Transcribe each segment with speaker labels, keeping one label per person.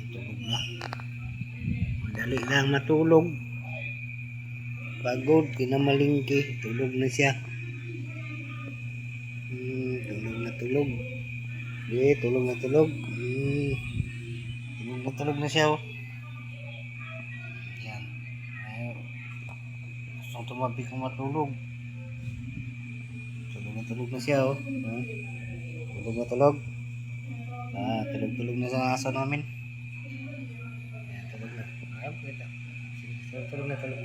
Speaker 1: Tulog na. Madali lang matulog. Pagod, kinamalingki. Tulog na siya. Tulog na tulog. Tulog na tulog. Tulog na siya. Oh. Yan. Gusto tumabi kung matulog. Tulog na siya. Oh. Tulog na tulog. Tulog na sa aso namin. Yan, tulog na. Tulog na. Tulog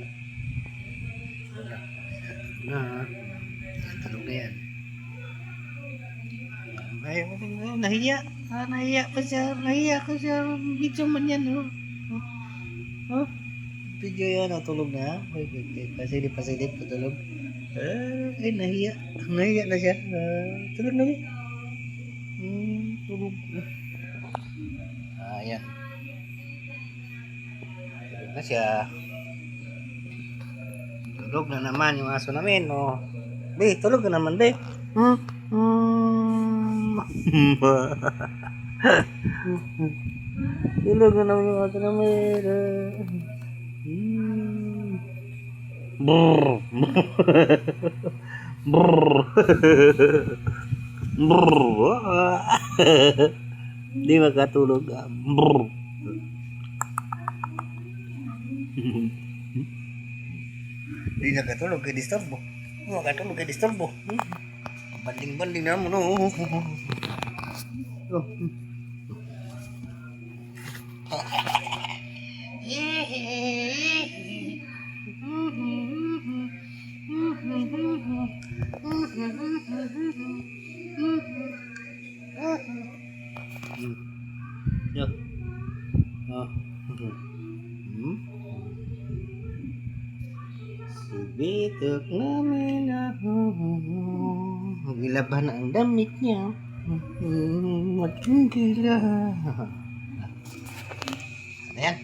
Speaker 1: na. Tulog na yan. Ay, nahiya. Nahiya pa siya. Nahiya ko siya. Video man yan. Video yan. Tulog na. Pasilip. Tulog. Ay, nahiya. Nahiya na siya. Tulog na. Tulog. Ayan. Tulog na siya. Tulog na naman yung aso namin. Be, tulog na naman, be. Tulog na naman yung aso namin. Brrr. Brrr. Brrr. Di makatulog. Brrr. Di nakatulog kay disturbo. Makatulog kay disturbo. Banding-banding naman, no. Bitok namin gilaban ang damit niya. Matungkila. Ano yan?